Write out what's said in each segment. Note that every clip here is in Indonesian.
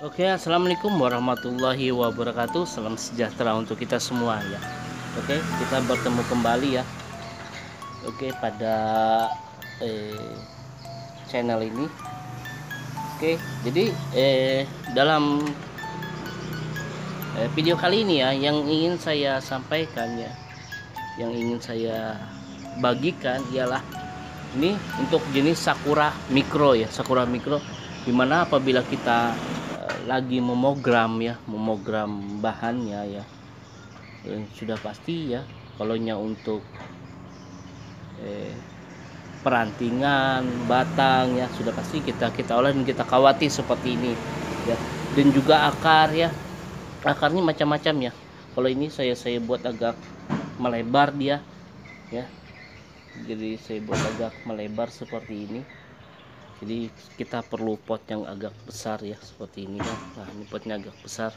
Oke, assalamualaikum warahmatullahi wabarakatuh. Salam sejahtera untuk kita semua ya. Oke, kita bertemu kembali ya. Oke, pada eh, channel ini. Oke, jadi dalam video kali ini ya, yang ingin saya sampaikan ya, yang ingin saya bagikan ialah ini untuk jenis sakura mikro ya, sakura mikro, dimana apabila kita lagi memogram ya, memogram bahannya ya, sudah pasti ya, kalau untuk perantingan batang ya sudah pasti kita olah dan kita kawati seperti ini ya. Dan juga akar ya, akarnya macam-macam ya. Kalau ini saya buat agak melebar dia ya, jadi saya buat agak melebar seperti ini. Jadi kita perlu pot yang agak besar ya, seperti ini kan. Nah, ini potnya agak besar.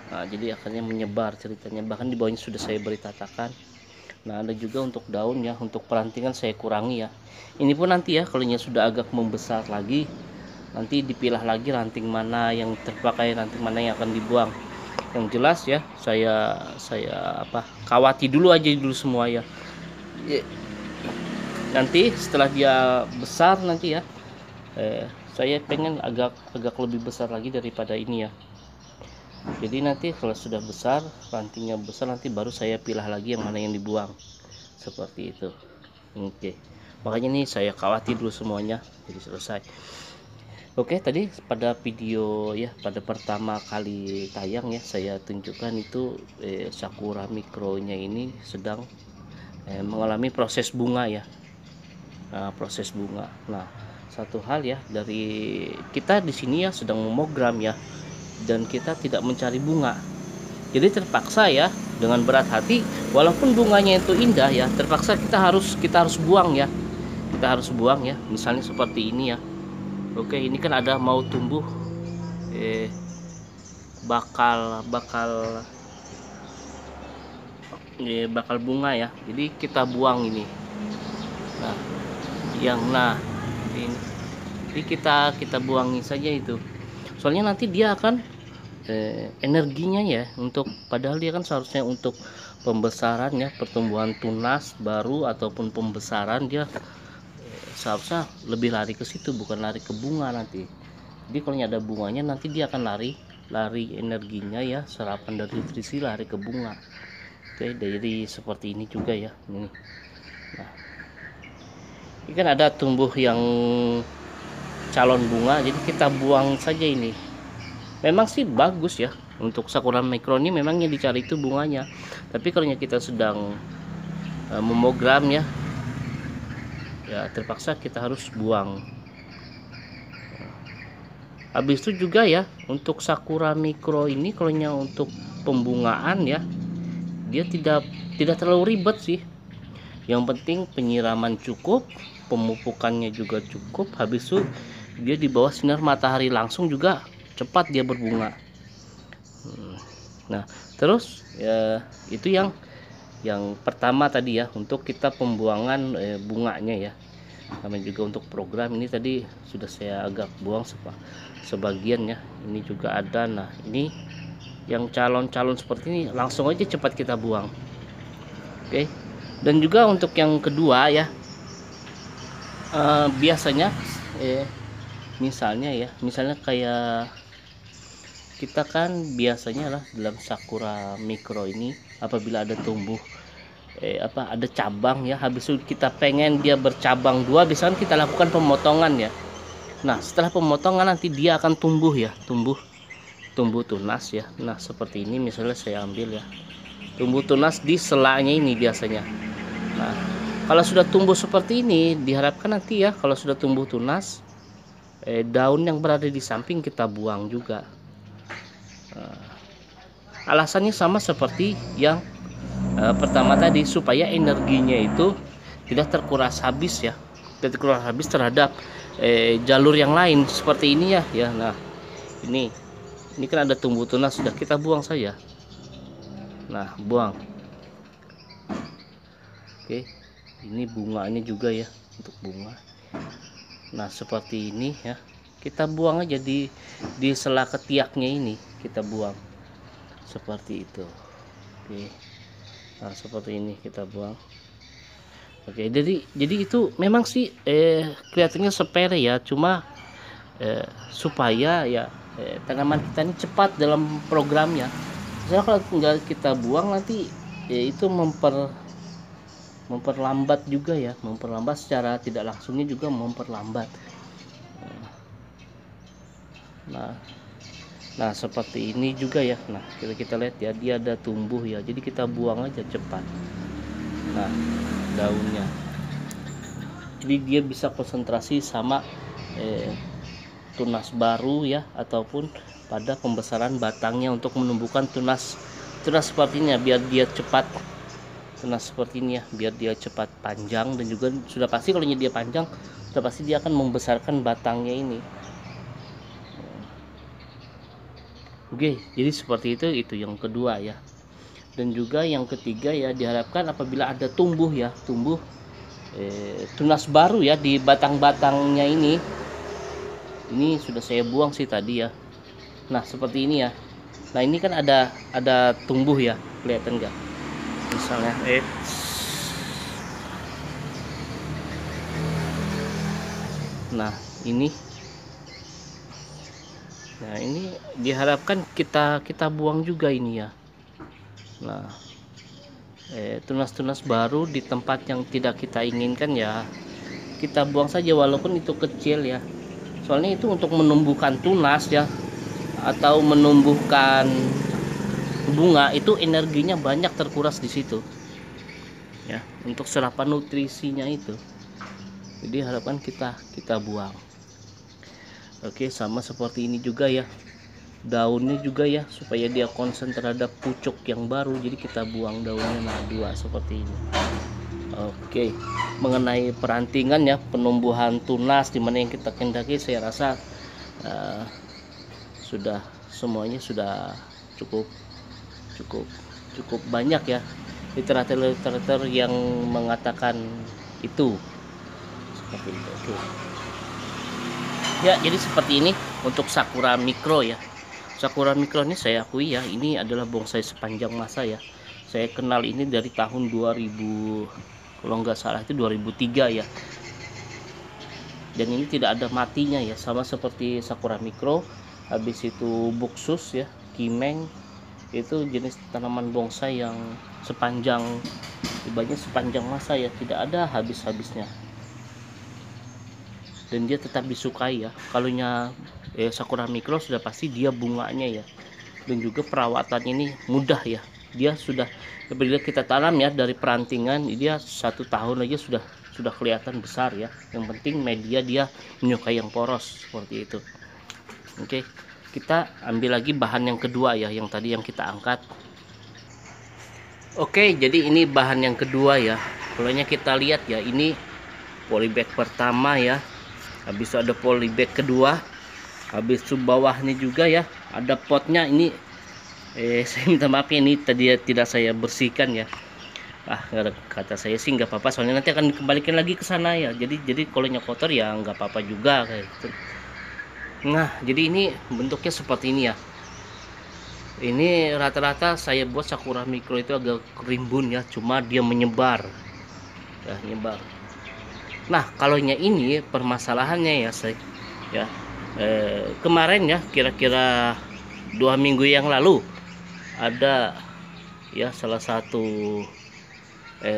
Nah, jadi akarnya menyebar ceritanya, bahkan di bawahnya sudah saya beri tatakan. Nah, ada juga untuk daun ya, untuk perantingan saya kurangi ya. Ini pun nanti ya, kalau sudah agak membesar lagi, nanti dipilah lagi ranting mana yang terpakai, ranting mana yang akan dibuang. Yang jelas ya, saya kawati dulu aja dulu semua ya. Nanti setelah dia besar nanti ya, saya pengen agak lebih besar lagi daripada ini ya. Jadi nanti kalau sudah besar, rantingnya besar, nanti baru saya pilah lagi yang mana yang dibuang, seperti itu. Oke, makanya nih saya khawatir dulu semuanya jadi selesai. Oke, tadi pada video ya, pada pertama kali tayang ya, saya tunjukkan itu sakura mikronya ini sedang mengalami proses bunga ya. Nah, proses bunga. Nah, satu hal ya, dari kita di sini ya sedang memogram ya, dan kita tidak mencari bunga. Jadi terpaksa ya, dengan berat hati, walaupun bunganya itu indah ya, terpaksa kita harus buang ya. Kita harus buang ya. Misalnya seperti ini ya. Oke, ini kan ada mau tumbuh bakal bakal bunga ya. Jadi kita buang ini. Nah, ini. Jadi kita buangin saja itu. Soalnya nanti dia akan energinya ya, untuk padahal dia kan seharusnya untuk pembesaran ya, pertumbuhan tunas baru ataupun pembesaran, dia seharusnya lebih lari ke situ, bukan lari ke bunga nanti. Jadi kalau ada bunganya nanti dia akan lari energinya ya, serapan dari nutrisi lari ke bunga. Oke, jadi seperti ini juga ya ini. Nah, ini kan ada tumbuh yang calon bunga, jadi kita buang saja ini. Memang sih bagus ya, untuk sakura mikro ini memang yang dicari itu bunganya, tapi kalau kita sedang memogram ya, terpaksa kita harus buang. Habis itu juga ya, untuk sakura mikro ini kalau untuk pembungaan ya, dia tidak terlalu ribet sih. Yang penting penyiraman cukup, pemupukannya juga cukup, habis itu dia di bawah sinar matahari langsung juga cepat dia berbunga. Nah, terus ya, itu yang pertama tadi ya, untuk kita pembuangan bunganya ya. Sama juga untuk program ini tadi sudah saya agak buang sebagian ya. Ini juga ada. Nah, ini yang calon-calon seperti ini langsung aja cepat kita buang. Oke. Dan juga untuk yang kedua ya, biasanya misalnya kayak kita kan biasanya lah dalam sakura mikro ini, apabila ada tumbuh ada cabang ya, habis itu kita pengen dia bercabang dua, biasanya kita lakukan pemotongan ya. Nah, setelah pemotongan nanti dia akan tumbuh ya, tumbuh tunas ya. Nah, seperti ini misalnya saya ambil ya, tumbuh tunas di selanya ini biasanya. Nah, kalau sudah tumbuh seperti ini, diharapkan nanti ya, kalau sudah tumbuh tunas, daun yang berada di samping kita buang juga. Alasannya sama seperti yang pertama tadi, supaya energinya itu tidak terkuras habis ya, tidak terkuras habis terhadap jalur yang lain seperti ini ya. Nah, ini kan ada tumbuh tunas, sudah kita buang saja. Nah, buang. Oke, ini bunganya juga ya, untuk bunga. Nah, seperti ini ya. kita buang aja di sela ketiaknya ini, kita buang seperti itu. Oke, nah seperti ini kita buang. Oke, jadi itu memang sih kelihatannya sepele ya, cuma supaya ya tanaman kita ini cepat dalam programnya. Misalnya kalau tinggal kita buang nanti itu memperlambat juga ya, memperlambat secara tidak langsungnya juga memperlambat. Nah seperti ini juga ya. Nah kita lihat ya, dia ada tumbuh ya, jadi kita buang aja cepat. Nah daunnya, jadi dia bisa konsentrasi sama tunas baru ya, ataupun pada pembesaran batangnya untuk menumbuhkan tunas sepertinya, biar dia cepat. Tunas seperti ini ya, biar dia cepat panjang, dan juga sudah pasti kalau dia panjang sudah pasti dia akan membesarkan batangnya ini. Oke, jadi seperti itu yang kedua ya. Dan juga yang ketiga ya, diharapkan apabila ada tumbuh tunas baru ya di batang-batangnya ini sudah saya buang sih tadi ya. Nah seperti ini ya. Nah ini kan ada tumbuh ya, kelihatan nggak? Misalnya nah ini diharapkan kita buang juga ini ya. Nah tunas-tunas baru di tempat yang tidak kita inginkan ya, kita buang saja walaupun itu kecil ya. Soalnya itu untuk menumbuhkan tunas ya, atau menumbuhkan bunga, itu energinya banyak terkuras di situ ya, untuk serapan nutrisinya itu. Jadi harapan kita buang. Oke, sama seperti ini juga ya, daunnya juga ya, supaya dia konsen terhadap pucuk yang baru, jadi kita buang daunnya. Nah 2 seperti ini. Oke, mengenai perantingan ya, penumbuhan tunas dimana yang kita kendaki, saya rasa sudah semuanya sudah cukup banyak ya literatur yang mengatakan itu seperti itu. Oke. Ya, jadi seperti ini untuk Sakura Micro ya. Sakura Micro ini saya akui ya, ini adalah bonsai sepanjang masa ya. Saya kenal ini dari tahun 2000, kalau nggak salah itu 2003 ya. Dan ini tidak ada matinya ya, sama seperti Sakura Micro. Habis itu Buxus ya, Kimeng, itu jenis tanaman bonsai yang sepanjang masa ya, tidak ada habis-habisnya. Dan dia tetap disukai ya. Kalaunya Sakura Micro sudah pasti dia bunganya ya, dan juga perawatannya ini mudah ya. Dia sudah, apabila kita tanam ya dari perantingan, dia 1 tahun aja sudah kelihatan besar ya. Yang penting media dia menyukai yang poros seperti itu. Oke, kita ambil lagi bahan yang kedua ya, yang tadi yang kita angkat. Oke, jadi ini bahan yang kedua ya. Kalau kita lihat ya, ini polybag pertama ya, habis itu ada polybag kedua, habis itu bawahnya juga ya ada potnya. Ini saya minta maaf ya, ini tadi tidak saya bersihkan ya. Kata saya sih nggak apa-apa, soalnya nanti akan dikembalikan lagi ke sana ya. Jadi kalau kotor ya nggak apa-apa juga kayak gitu. Nah jadi ini bentuknya seperti ini ya. Ini rata-rata saya buat Sakura Micro itu agak rimbun ya, cuma dia menyebar ya, nyebar. Nah kalaunya ini permasalahannya ya, saya ya kemarin ya, kira-kira 2 minggu yang lalu ada ya salah satu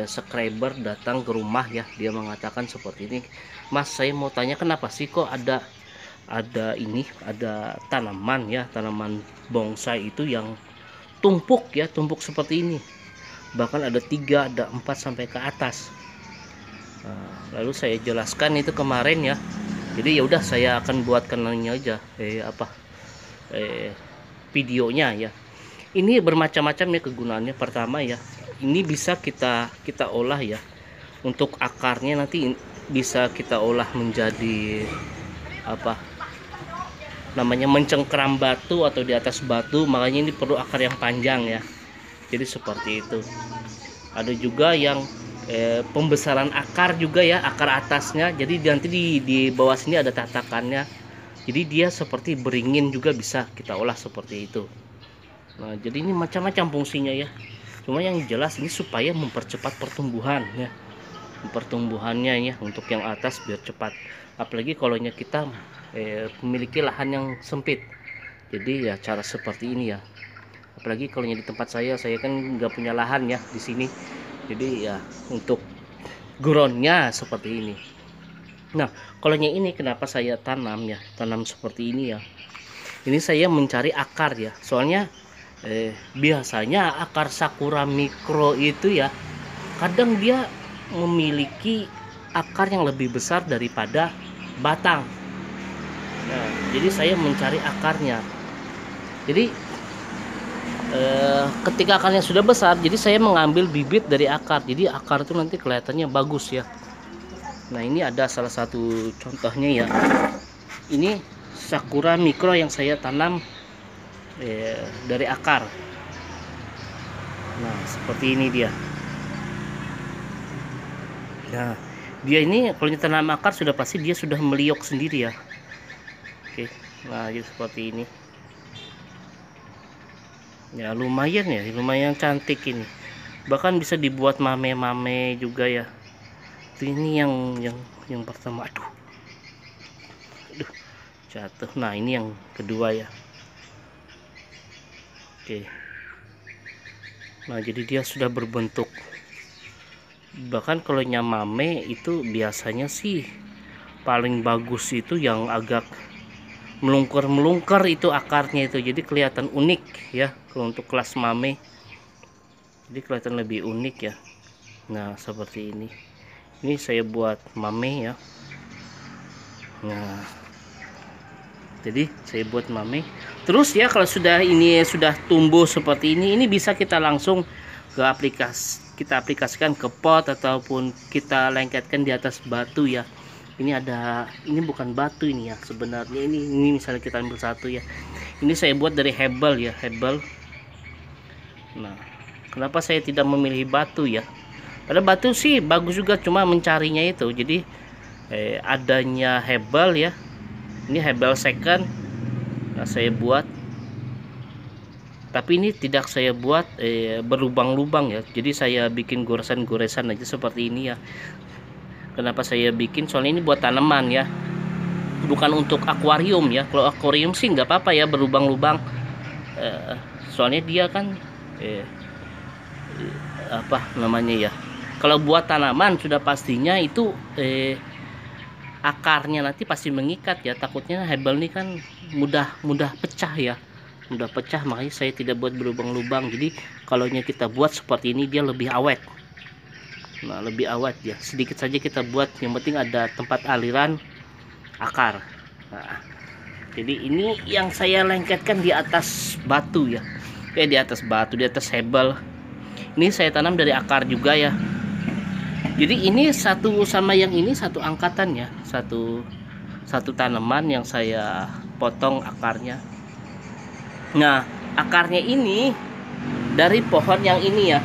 subscriber datang ke rumah ya. Dia mengatakan seperti ini, Mas, saya mau tanya kenapa sih kok ada tanaman ya, tanaman bonsai itu yang tumpuk ya, tumpuk seperti ini, bahkan ada 3, ada 4 sampai ke atas. Lalu saya jelaskan itu kemarin ya. Jadi ya udah, saya akan buatkan ini aja videonya ya. Ini bermacam-macam ya kegunaannya. Pertama ya, ini bisa kita olah ya, untuk akarnya nanti bisa kita olah menjadi mencengkeram batu atau di atas batu, makanya ini perlu akar yang panjang ya. Jadi seperti itu. Ada juga yang pembesaran akar juga ya, akar atasnya. Jadi nanti di bawah sini ada tatakannya. Jadi dia seperti beringin juga bisa kita olah seperti itu. Nah, jadi ini macam-macam fungsinya ya. Cuma yang jelas ini supaya mempercepat pertumbuhan ya. Pertumbuhannya ya, untuk yang atas biar cepat. Apalagi kalau kita memiliki lahan yang sempit. Jadi ya cara seperti ini ya. Apalagi kalau di tempat saya kan nggak punya lahan ya di sini. Jadi ya untuk groundnya seperti ini. Nah, kalau yang ini kenapa saya tanam ya? Tanam seperti ini ya. Ini saya mencari akar ya. Soalnya biasanya akar sakura mikro itu ya kadang dia memiliki akar yang lebih besar daripada batang. Nah, jadi saya mencari akarnya. Jadi ketika akarnya sudah besar, jadi saya mengambil bibit dari akar. Jadi akar itu nanti kelihatannya bagus ya. Nah, ini ada salah satu contohnya ya. Ini sakura mikro yang saya tanam dari akar. Nah, seperti ini dia. Nah, dia ini kalau ditanam akar sudah pasti dia sudah meliuk sendiri ya. Oke, nah jadi seperti ini. Ya lumayan ya, lumayan cantik ini. Bahkan bisa dibuat mame-mame juga ya. Ini yang pertama. Aduh, jatuh. Nah, ini yang kedua ya. Oke. Nah, jadi dia sudah berbentuk. Bahkan kalau nyamame itu biasanya sih paling bagus itu yang agak melungker-melungker itu akarnya itu. Jadi kelihatan unik ya kalau untuk kelas mame. Jadi kelihatan lebih unik ya. Nah, seperti ini. Ini saya buat mame ya. Nah, jadi saya buat mame. Terus ya kalau sudah ini sudah tumbuh seperti ini bisa kita langsung ke kita aplikasikan ke pot ataupun kita lengketkan di atas batu ya. Ini bukan batu ini ya sebenarnya, ini misalnya kita ambil satu ya. Ini saya buat dari hebel ya, hebel. Nah, kenapa saya tidak memilih batu ya? Pada batu sih bagus juga, cuma mencarinya itu. Jadi adanya hebel ya. Ini hebel second. Nah, saya buat, tapi ini tidak saya buat berlubang-lubang ya. Jadi saya bikin goresan-goresan aja seperti ini ya. Kenapa saya bikin? Soalnya ini buat tanaman ya, bukan untuk akuarium ya. Kalau akuarium sih nggak apa-apa ya berlubang-lubang. Soalnya dia kan apa namanya ya, kalau buat tanaman sudah pastinya itu akarnya nanti pasti mengikat ya. Takutnya hebel ini kan mudah pecah ya, mudah pecah. Makanya saya tidak buat berlubang-lubang. Jadi kalau kita buat seperti ini dia lebih awet. Nah, lebih awet ya. Sedikit saja kita buat, yang penting ada tempat aliran akar. Nah, jadi ini yang saya lengketkan di atas batu ya. Di atas batu, di atas hebel. Ini saya tanam dari akar juga ya. Jadi ini satu sama yang ini satu angkatan ya, satu tanaman yang saya potong akarnya. Nah, akarnya ini dari pohon yang ini ya.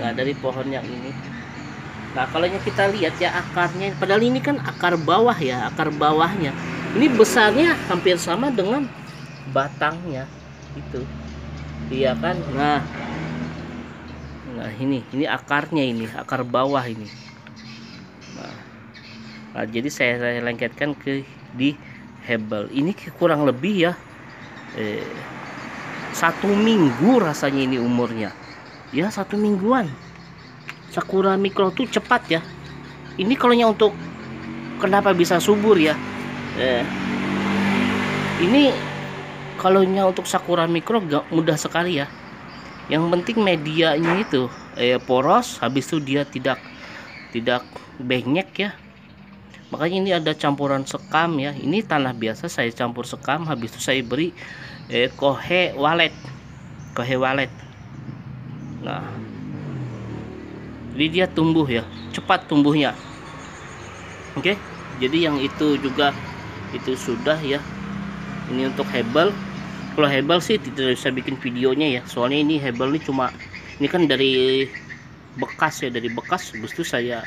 Nah, dari pohon yang ini. Nah, kalau kita lihat ya akarnya, padahal ini kan akar bawah ya, akar bawahnya. Ini besarnya hampir sama dengan batangnya itu. Iya kan? Nah, ini akarnya, ini akar bawah ini. Nah, jadi saya lengketkan di hebel. Ini kurang lebih ya 1 minggu rasanya ini umurnya. Ya 1 mingguan. Sakura mikro tuh cepat ya. Ini kalau untuk kenapa bisa subur ya? Ini kalau untuk sakura mikro mudah sekali ya. Yang penting medianya itu poros, habis itu dia tidak benyek ya. Makanya ini ada campuran sekam ya. Ini tanah biasa saya campur sekam, habis itu saya beri kohe walet. Nah, jadi dia tumbuh ya, cepat tumbuhnya. Oke, jadi yang itu juga itu sudah ya. Ini untuk hebel. Kalau hebel sih tidak bisa bikin videonya ya, soalnya ini hebel ini kan dari bekas ya, habis itu saya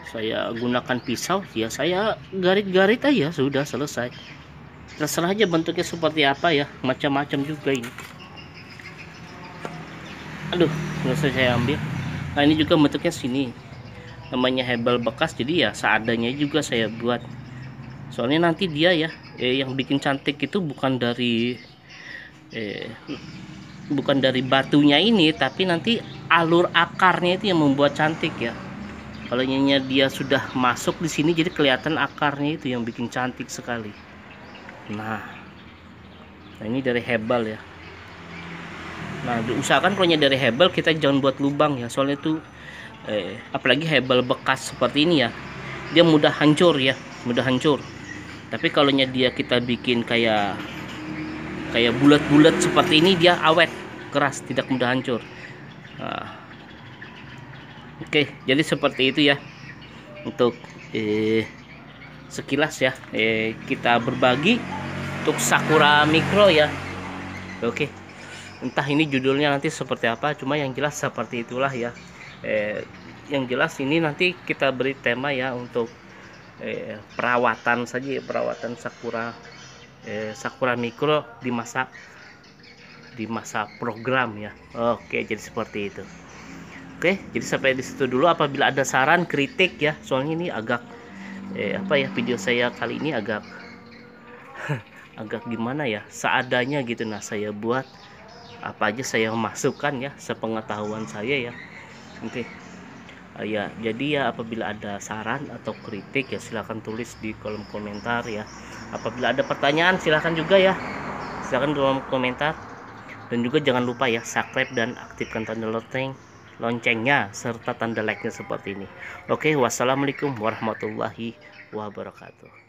saya gunakan pisau, ya saya garit-garit aja, sudah selesai. Terserah aja bentuknya seperti apa ya, macam-macam juga ini. Aduh, selesai saya ambil. Nah ini juga bentuknya sini, namanya hebel bekas, jadi ya seadanya juga saya buat. Soalnya nanti dia ya, yang bikin cantik itu bukan dari batunya ini, tapi nanti alur akarnya itu yang membuat cantik ya. Kalau dia sudah masuk di sini, jadi kelihatan akarnya itu yang bikin cantik sekali. Nah ini dari hebel ya. Nah diusahakan kalau dari hebel kita jangan buat lubang ya, soalnya itu apalagi hebel bekas seperti ini ya, dia mudah hancur ya, mudah hancur. Tapi kalau dia kita bikin kayak bulat-bulat seperti ini, dia awet, keras, tidak mudah hancur. Nah, oke, jadi seperti itu ya untuk sekilas ya, kita berbagi untuk Sakura Micro ya. Oke, entah ini judulnya nanti seperti apa, cuma yang jelas seperti itulah ya. Yang jelas ini nanti kita beri tema ya untuk perawatan saja, perawatan Sakura Micro di masa program ya. Oke, jadi seperti itu. Oke, jadi sampai di situ dulu. Apabila ada saran, kritik ya, soalnya ini agak video saya kali ini agak agak gimana ya, seadanya gitu. Nah saya buat apa aja saya masukkan ya, sepengetahuan saya ya. Oke. Ya, jadi ya apabila ada saran atau kritik ya silahkan tulis di kolom komentar ya. Apabila ada pertanyaan silahkan juga ya, silahkan di kolom komentar. Dan juga jangan lupa ya subscribe dan aktifkan tanda loncengnya serta tanda like-nya seperti ini. Oke, wassalamualaikum warahmatullahi wabarakatuh.